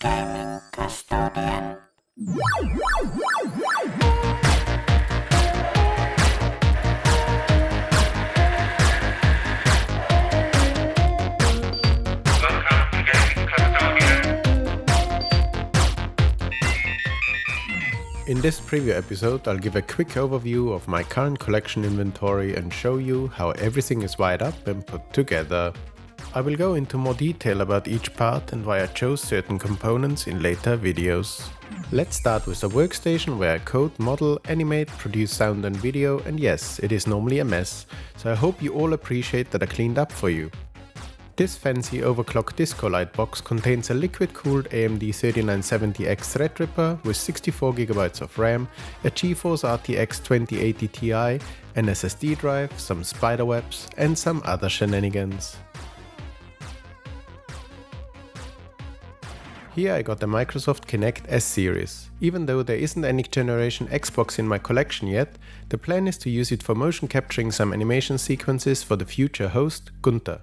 gaming custodian. In this preview episode, I'll give a quick overview of my current collection inventory and show you how everything is wired up and put together. I will go into more detail about each part and why I chose certain components in later videos. Let's start with the workstation where I code, model, animate, produce sound and video, and yes, it is normally a mess, so I hope you all appreciate that I cleaned up for you. This fancy overclock disco light box contains a liquid-cooled AMD 3970X Threadripper with 64GB of RAM, a GeForce RTX 2080 Ti, an SSD drive, some spiderwebs and some other shenanigans. Here I got the Microsoft Kinect S series. Even though there isn't any generation Xbox in my collection yet, the plan is to use it for motion capturing some animation sequences for the future host, Gunther.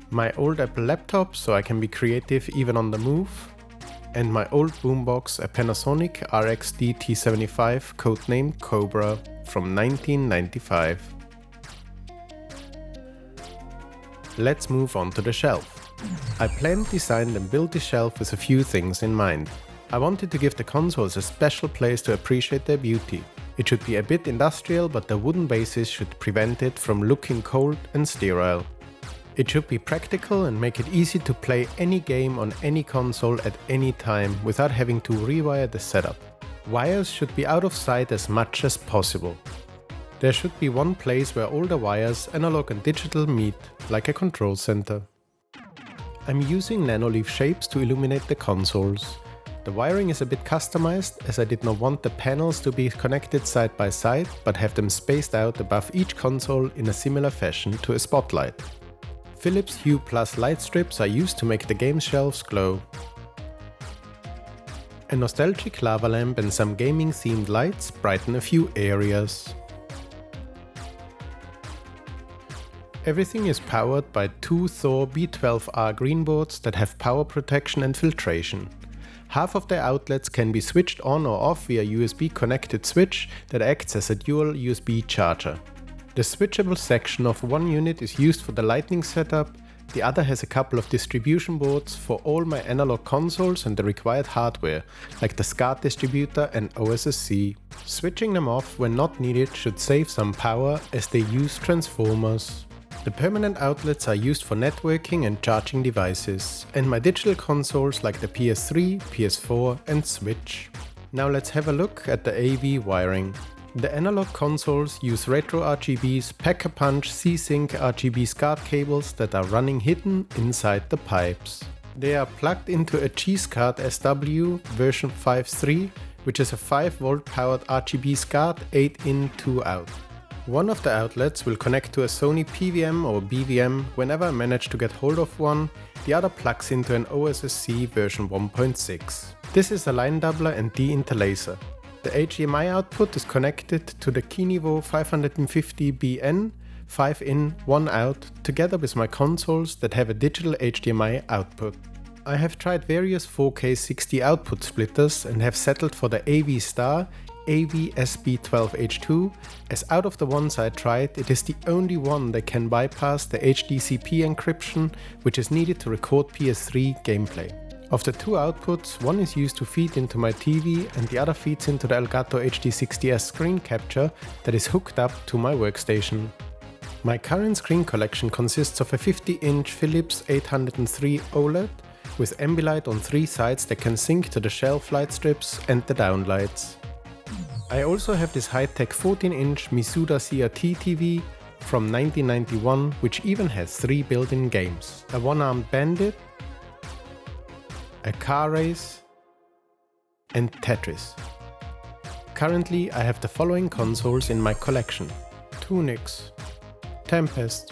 My old Apple laptop so I can be creative even on the move, and my old boombox, a Panasonic RX DT75 codenamed Cobra from 1995. Let's move on to the shelf. I planned, designed and built the shelf with a few things in mind. I wanted to give the consoles a special place to appreciate their beauty. It should be a bit industrial, but the wooden bases should prevent it from looking cold and sterile. It should be practical and make it easy to play any game on any console at any time without having to rewire the setup. Wires should be out of sight as much as possible. There should be one place where all the wires, analog and digital, meet, like a control center. I'm using NanoLeaf shapes to illuminate the consoles. The wiring is a bit customized as I did not want the panels to be connected side by side, but have them spaced out above each console in a similar fashion to a spotlight. Philips Hue Plus light strips are used to make the game shelves glow. A nostalgic lava lamp and some gaming themed lights brighten a few areas. Everything is powered by two Thor B12R green boards that have power protection and filtration. Half of their outlets can be switched on or off via USB connected switch that acts as a dual USB charger. The switchable section of one unit is used for the lighting setup, the other has a couple of distribution boards for all my analog consoles and the required hardware, like the SCART distributor and OSSC. Switching them off when not needed should save some power as they use transformers. The permanent outlets are used for networking and charging devices, and my digital consoles like the PS3, PS4 and Switch. Now let's have a look at the AV wiring. The analog consoles use retro RGB's Pack-a-Punch C-Sync RGB SCART cables that are running hidden inside the pipes. They are plugged into a G-SCART SW version 5.3, which is a 5V powered RGB SCART 8 in 2 out. One of the outlets will connect to a Sony PVM or BVM whenever I manage to get hold of one, the other plugs into an OSSC version 1.6. This is a line doubler and de-interlacer. The HDMI output is connected to the Kinivo 550BN 5 in 1 out together with my consoles that have a digital HDMI output. I have tried various 4K 60 output splitters and have settled for the AV Star AV-SB12H2, as out of the ones I tried, it is the only one that can bypass the HDCP encryption which is needed to record PS3 gameplay. Of the two outputs, one is used to feed into my TV and the other feeds into the Elgato HD60S screen capture that is hooked up to my workstation. My current screen collection consists of a 50-inch Philips 803 OLED with Ambilight on 3 sides that can sync to the shelf light strips and the downlights. I also have this high-tech 14-inch Misuda CRT TV from 1991 which even has 3 built-in games. A one-armed bandit, a car race, and Tetris. Currently I have the following consoles in my collection: Tunix, Tempest,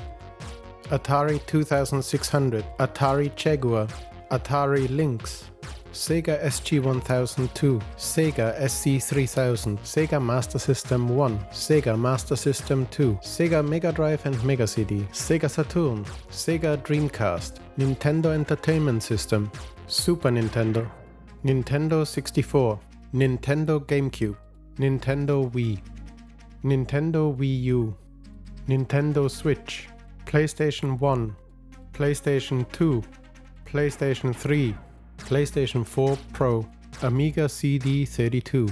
Atari 2600, Atari Jaguar, Atari Lynx, Sega SG-1002, Sega SC-3000, Sega Master System 1, Sega Master System 2, Sega Mega Drive and Mega CD, Sega Saturn, Sega Dreamcast, Nintendo Entertainment System, Super Nintendo, Nintendo 64, Nintendo GameCube, Nintendo Wii, Nintendo Wii U, Nintendo Switch, PlayStation 1, PlayStation 2, PlayStation 3, PlayStation 4 Pro, Amiga CD32.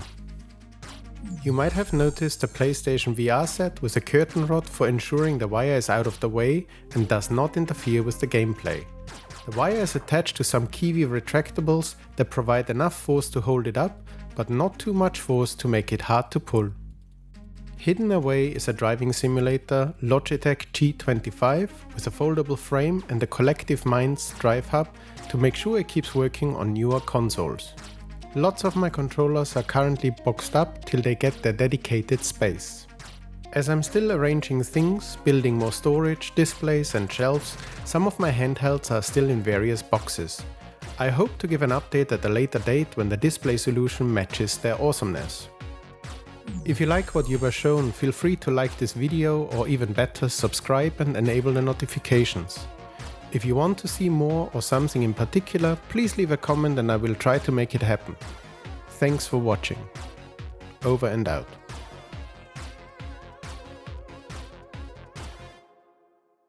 You might have noticed a PlayStation VR set with a curtain rod for ensuring the wire is out of the way and does not interfere with the gameplay. The wire is attached to some Kiwi retractables that provide enough force to hold it up, but not too much force to make it hard to pull. Hidden away is a driving simulator, Logitech G25, with a foldable frame and a Collective Minds drive hub to make sure it keeps working on newer consoles. Lots of my controllers are currently boxed up till they get their dedicated space. As I'm still arranging things, building more storage, displays and shelves, some of my handhelds are still in various boxes. I hope to give an update at a later date when the display solution matches their awesomeness. If you like what you were shown, feel free to like this video or even better, subscribe and enable the notifications. If you want to see more or something in particular, please leave a comment and I will try to make it happen. Thanks for watching. Over and out.